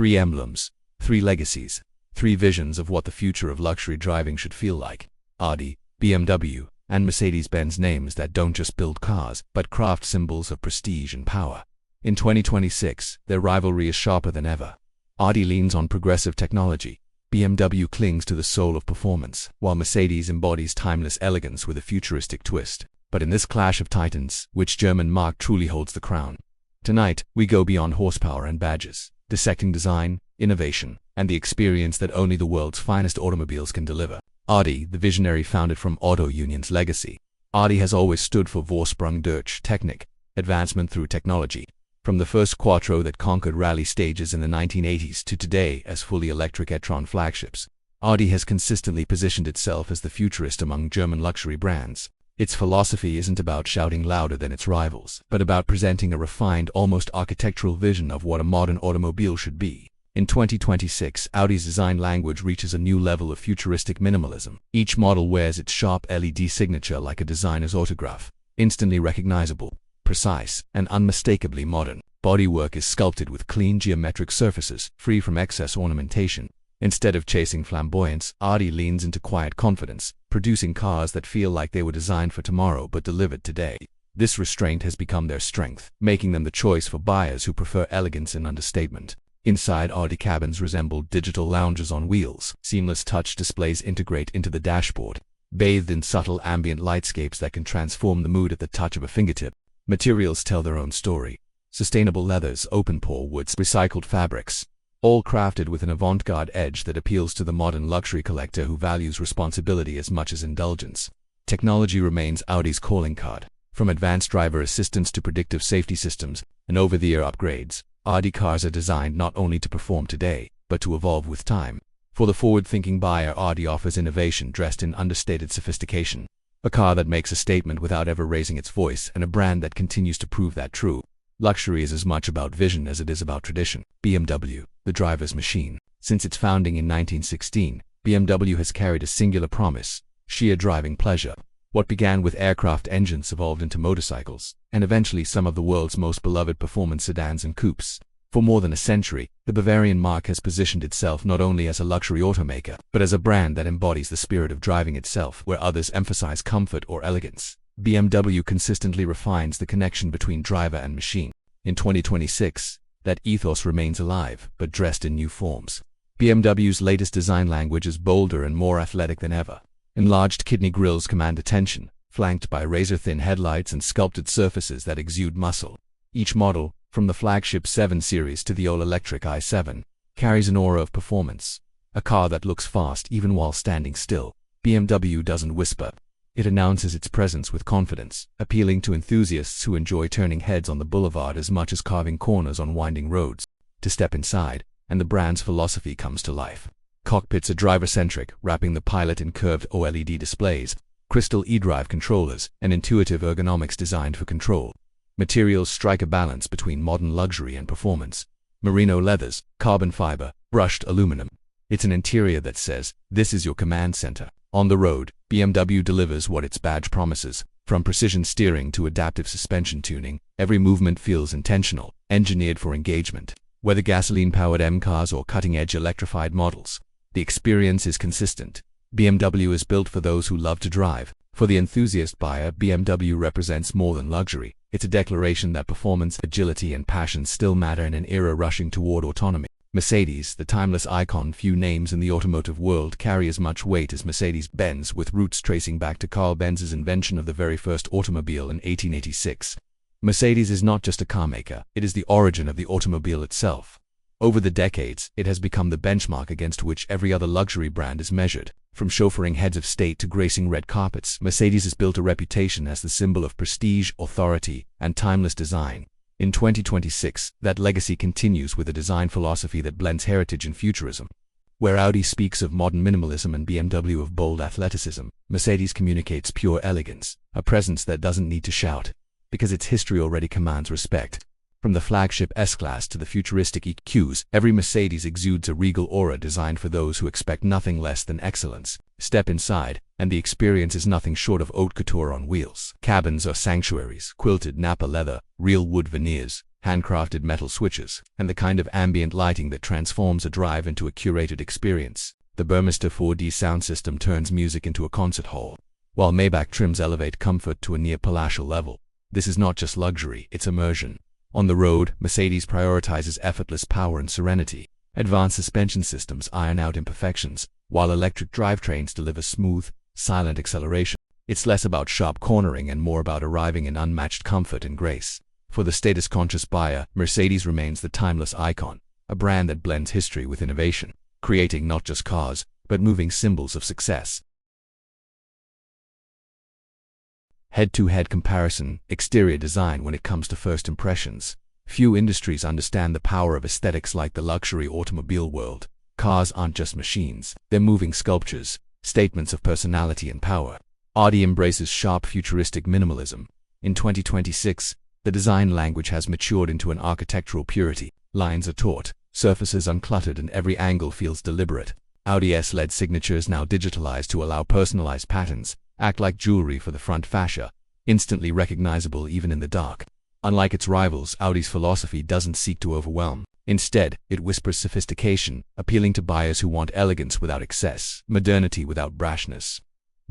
Three emblems, three legacies, three visions of what the future of luxury driving should feel like. Audi, BMW, and Mercedes-Benz, names that don't just build cars, but craft symbols of prestige and power. In 2026, their rivalry is sharper than ever. Audi leans on progressive technology. BMW clings to the soul of performance, while Mercedes embodies timeless elegance with a futuristic twist. But in this clash of titans, which German marque truly holds the crown? Tonight, we go beyond horsepower and badges, dissecting design, innovation, and the experience that only the world's finest automobiles can deliver. Audi, the visionary founded from Auto Union's legacy. Audi has always stood for Vorsprung durch Technik, advancement through technology. From the first Quattro that conquered rally stages in the 1980s to today as fully electric e-tron flagships, Audi has consistently positioned itself as the futurist among German luxury brands. Its philosophy isn't about shouting louder than its rivals, but about presenting a refined, almost architectural vision of what a modern automobile should be. In 2026, Audi's design language reaches a new level of futuristic minimalism. Each model wears its sharp LED signature like a designer's autograph, instantly recognizable, precise, and unmistakably modern. Bodywork is sculpted with clean geometric surfaces, free from excess ornamentation. Instead of chasing flamboyance, Audi leans into quiet confidence, producing cars that feel like they were designed for tomorrow but delivered today. This restraint has become their strength, making them the choice for buyers who prefer elegance and understatement. Inside, Audi cabins resemble digital lounges on wheels. Seamless touch displays integrate into the dashboard, bathed in subtle ambient lightscapes that can transform the mood at the touch of a fingertip. Materials tell their own story. Sustainable leathers, open-pore woods, recycled fabrics, all crafted with an avant-garde edge that appeals to the modern luxury collector who values responsibility as much as indulgence. Technology remains Audi's calling card. From advanced driver assistance to predictive safety systems and over-the-air upgrades, Audi cars are designed not only to perform today, but to evolve with time. For the forward-thinking buyer, Audi offers innovation dressed in understated sophistication. A car that makes a statement without ever raising its voice, and a brand that continues to prove that true. Luxury is as much about vision as it is about tradition. BMW, the driver's machine. Since its founding in 1916, BMW has carried a singular promise: sheer driving pleasure. What began with aircraft engines evolved into motorcycles, and eventually some of the world's most beloved performance sedans and coupes. For more than a century, the Bavarian marque has positioned itself not only as a luxury automaker, but as a brand that embodies the spirit of driving itself, where others emphasize comfort or elegance. BMW consistently refines the connection between driver and machine. In 2026, that ethos remains alive, but dressed in new forms. BMW's latest design language is bolder and more athletic than ever. Enlarged kidney grilles command attention, flanked by razor-thin headlights and sculpted surfaces that exude muscle. Each model, from the flagship 7 Series to the all-electric i7, carries an aura of performance. A car that looks fast even while standing still. BMW doesn't whisper. It announces its presence with confidence, appealing to enthusiasts who enjoy turning heads on the boulevard as much as carving corners on winding roads. To step inside, and the brand's philosophy comes to life. Cockpits are driver-centric, wrapping the pilot in curved OLED displays, crystal eDrive controllers, and intuitive ergonomics designed for control. Materials strike a balance between modern luxury and performance. Merino leathers, carbon fiber, brushed aluminum. It's an interior that says, "This is your command center." On the road, BMW delivers what its badge promises. From precision steering to adaptive suspension tuning, every movement feels intentional, engineered for engagement. Whether gasoline-powered M-cars or cutting-edge electrified models, the experience is consistent. BMW is built for those who love to drive. For the enthusiast buyer, BMW represents more than luxury. It's a declaration that performance, agility, and passion still matter in an era rushing toward autonomy. Mercedes, the timeless icon few names in the automotive world carry as much weight as Mercedes-Benz, with roots tracing back to Carl Benz's invention of the very first automobile in 1886. Mercedes is not just a car maker, it is the origin of the automobile itself. Over the decades, it has become the benchmark against which every other luxury brand is measured. From chauffeuring heads of state to gracing red carpets, Mercedes has built a reputation as the symbol of prestige, authority, and timeless design. In 2026, that legacy continues with a design philosophy that blends heritage and futurism. Where Audi speaks of modern minimalism and BMW of bold athleticism, Mercedes communicates pure elegance, a presence that doesn't need to shout, because its history already commands respect. From the flagship S-Class to the futuristic EQs, every Mercedes exudes a regal aura designed for those who expect nothing less than excellence. Step inside, and the experience is nothing short of haute couture on wheels. Cabins are sanctuaries, quilted Napa leather, real wood veneers, handcrafted metal switches, and the kind of ambient lighting that transforms a drive into a curated experience. The Burmester 4D sound system turns music into a concert hall, while Maybach trims elevate comfort to a near-palatial level. This is not just luxury, it's immersion. On the road, Mercedes prioritizes effortless power and serenity. Advanced suspension systems iron out imperfections, while electric drivetrains deliver smooth, silent acceleration. It's less about sharp cornering and more about arriving in unmatched comfort and grace. For the status-conscious buyer, Mercedes remains the timeless icon, a brand that blends history with innovation, creating not just cars, but moving symbols of success. Head-to-head comparison, exterior design. When it comes to first impressions, few industries understand the power of aesthetics like the luxury automobile world. Cars aren't just machines, they're moving sculptures, statements of personality and power. Audi embraces sharp futuristic minimalism. In 2026, the design language has matured into an architectural purity. Lines are taut, surfaces uncluttered, and every angle feels deliberate. Audi S-led signatures, now digitalized to allow personalized patterns, act like jewelry for the front fascia, instantly recognizable even in the dark. Unlike its rivals, Audi's philosophy doesn't seek to overwhelm. Instead, it whispers sophistication, appealing to buyers who want elegance without excess, modernity without brashness.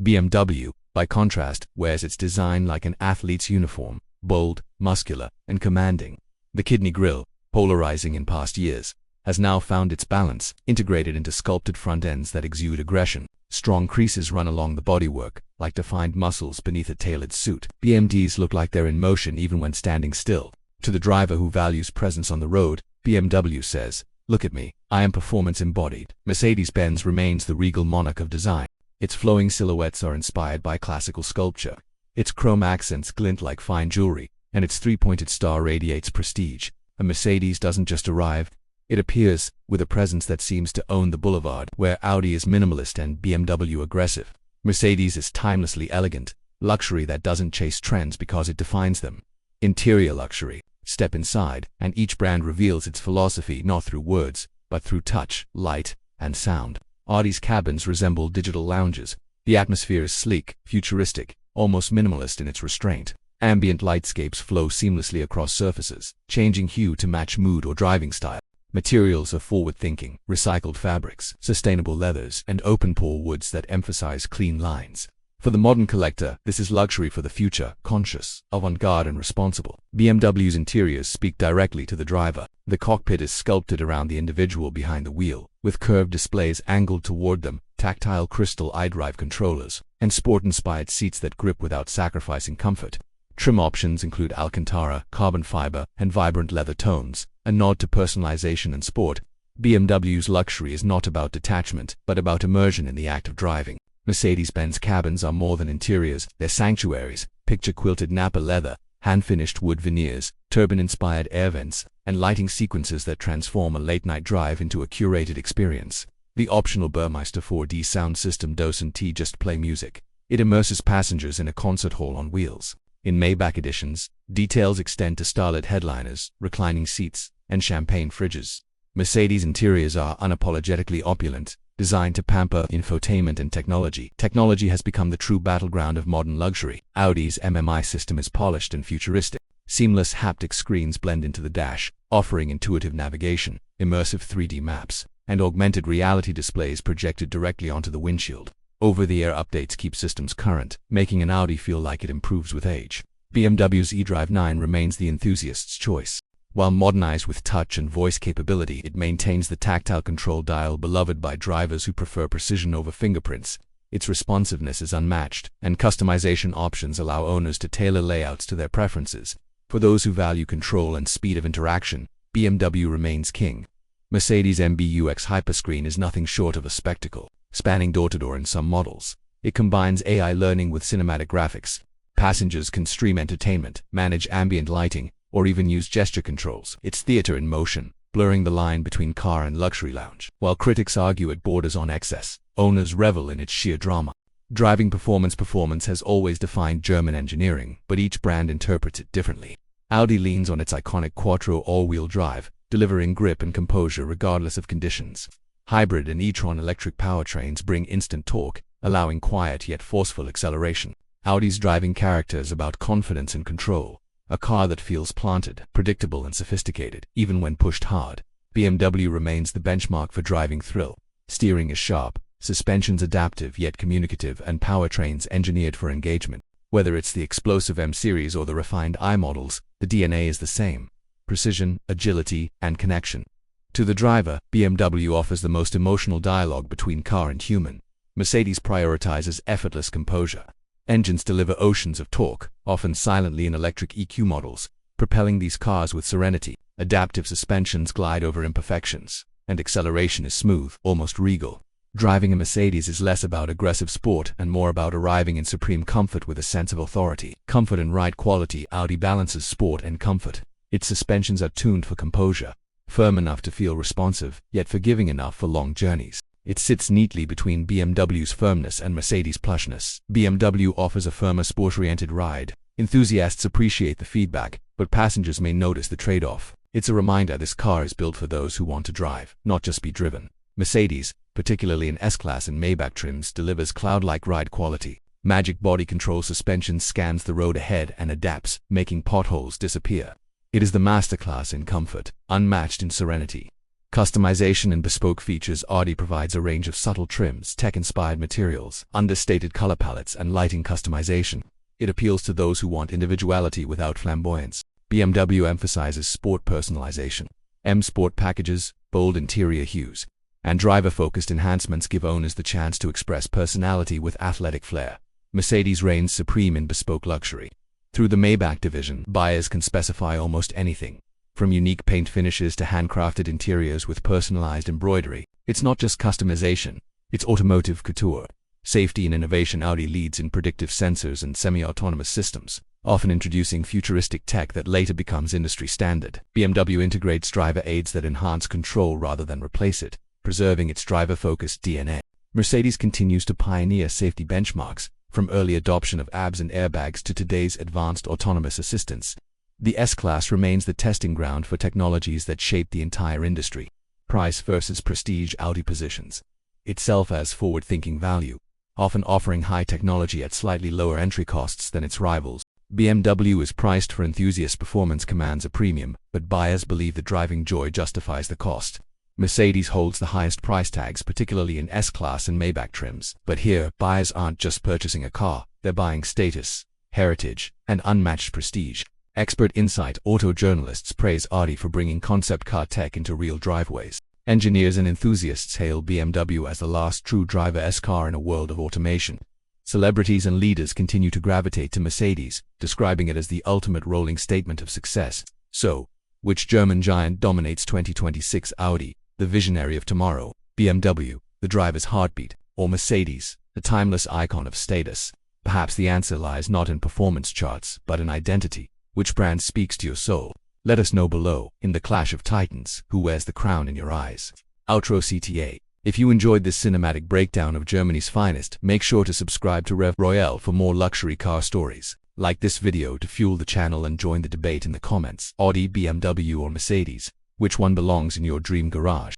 BMW, by contrast, wears its design like an athlete's uniform, bold, muscular, and commanding. The kidney grille, polarizing in past years, has now found its balance, integrated into sculpted front ends that exude aggression. Strong creases run along the bodywork, like defined muscles beneath a tailored suit. BMWs look like they're in motion even when standing still. To the driver who values presence on the road, BMW says, "Look at me, I am performance embodied." Mercedes-Benz remains the regal monarch of design. Its flowing silhouettes are inspired by classical sculpture. Its chrome accents glint like fine jewelry, and its three-pointed star radiates prestige. A Mercedes doesn't just arrive, it appears, with a presence that seems to own the boulevard. Where Audi is minimalist and BMW aggressive, Mercedes is timelessly elegant, luxury that doesn't chase trends because it defines them. Interior luxury. Step inside, and each brand reveals its philosophy not through words, but through touch, light, and sound. Audi's cabins resemble digital lounges. The atmosphere is sleek, futuristic, almost minimalist in its restraint. Ambient lightscapes flow seamlessly across surfaces, changing hue to match mood or driving style. Materials are forward-thinking, recycled fabrics, sustainable leathers, and open-pore woods that emphasize clean lines. For the modern collector, this is luxury for the future, conscious, avant-garde, and responsible. BMW's interiors speak directly to the driver. The cockpit is sculpted around the individual behind the wheel, with curved displays angled toward them, tactile crystal iDrive controllers, and sport-inspired seats that grip without sacrificing comfort. Trim options include Alcantara, carbon fiber, and vibrant leather tones, a nod to personalization and sport. BMW's luxury is not about detachment, but about immersion in the act of driving. Mercedes-Benz cabins are more than interiors, they're sanctuaries. Picture quilted Napa leather, hand-finished wood veneers, turbine-inspired air vents, and lighting sequences that transform a late-night drive into a curated experience. The optional Burmester 4D sound system doesn't just play music. It immerses passengers in a concert hall on wheels. In Maybach editions, details extend to starlit headliners, reclining seats, and champagne fridges. Mercedes interiors are unapologetically opulent, designed to pamper infotainment and technology. Technology has become the true battleground of modern luxury. Audi's MMI system is polished and futuristic. Seamless haptic screens blend into the dash, offering intuitive navigation, immersive 3D maps, and augmented reality displays projected directly onto the windshield. Over-the-air updates keep systems current, making an Audi feel like it improves with age. BMW's eDrive 9 remains the enthusiast's choice. While modernized with touch and voice capability, it maintains the tactile control dial beloved by drivers who prefer precision over fingerprints. Its responsiveness is unmatched, and customization options allow owners to tailor layouts to their preferences. For those who value control and speed of interaction, BMW remains king. Mercedes MBUX Hyperscreen is nothing short of a spectacle, spanning door-to-door in some models. It combines AI learning with cinematic graphics. Passengers can stream entertainment, manage ambient lighting, or even use gesture controls. It's theater in motion, blurring the line between car and luxury lounge. While critics argue it borders on excess, owners revel in its sheer drama. Driving performance has always defined German engineering, but each brand interprets it differently. Audi leans on its iconic Quattro all-wheel drive, delivering grip and composure regardless of conditions. Hybrid and e-tron electric powertrains bring instant torque, allowing quiet yet forceful acceleration. Audi's driving character is about confidence and control, a car that feels planted, predictable and sophisticated, even when pushed hard. BMW remains the benchmark for driving thrill. Steering is sharp, suspensions adaptive yet communicative, and powertrains engineered for engagement. Whether it's the explosive M series or the refined I models, the DNA is the same: precision, agility, and connection. To the driver, BMW offers the most emotional dialogue between car and human. Mercedes prioritizes effortless composure. Engines deliver oceans of torque, often silently in electric EQ models, propelling these cars with serenity. Adaptive suspensions glide over imperfections, and acceleration is smooth, almost regal. Driving a Mercedes is less about aggressive sport and more about arriving in supreme comfort with a sense of authority. Comfort and ride quality. Audi balances sport and comfort. Its suspensions are tuned for composure, firm enough to feel responsive, yet forgiving enough for long journeys. It sits neatly between BMW's firmness and Mercedes' plushness. BMW offers a firmer, sport-oriented ride. Enthusiasts appreciate the feedback, but passengers may notice the trade-off. It's a reminder this car is built for those who want to drive, not just be driven. Mercedes, particularly in S-Class and Maybach trims, delivers cloud-like ride quality. Magic body control suspension scans the road ahead and adapts, making potholes disappear. It is the masterclass in comfort, unmatched in serenity. Customization and bespoke features. Audi provides a range of subtle trims, tech-inspired materials, understated color palettes, and lighting customization. It appeals to those who want individuality without flamboyance. BMW emphasizes sport personalization. M Sport packages, bold interior hues, and driver-focused enhancements give owners the chance to express personality with athletic flair. Mercedes reigns supreme in bespoke luxury. Through the Maybach division, buyers can specify almost anything, from unique paint finishes to handcrafted interiors with personalized embroidery. It's not just customization, it's automotive couture. Safety and innovation. Audi leads in predictive sensors and semi-autonomous systems, often introducing futuristic tech that later becomes industry standard. BMW integrates driver aids that enhance control rather than replace it, preserving its driver-focused DNA. Mercedes continues to pioneer safety benchmarks, from early adoption of ABS and airbags to today's advanced autonomous assistance. The S-Class remains the testing ground for technologies that shape the entire industry. Price versus prestige. Audi positions itself as forward-thinking value, often offering high technology at slightly lower entry costs than its rivals. BMW is priced for enthusiasts. Performance commands a premium, but buyers believe that driving joy justifies the cost. Mercedes holds the highest price tags, particularly in S-Class and Maybach trims. But here, buyers aren't just purchasing a car, they're buying status, heritage, and unmatched prestige. Expert insight. Auto journalists praise Audi for bringing concept car tech into real driveways. Engineers and enthusiasts hail BMW as the last true driver-esque car in a world of automation. Celebrities and leaders continue to gravitate to Mercedes, describing it as the ultimate rolling statement of success. So, which German giant dominates 2026? Audi, the visionary of tomorrow; BMW, the driver's heartbeat; or Mercedes, the timeless icon of status? Perhaps the answer lies not in performance charts, but in identity. Which brand speaks to your soul? Let us know below. In the clash of titans, who wears the crown in your eyes? Outro CTA. If you enjoyed this cinematic breakdown of Germany's finest, make sure to subscribe to Rev Royale for more luxury car stories. Like this video to fuel the channel and join the debate in the comments. Audi, BMW or Mercedes? Which one belongs in your dream garage?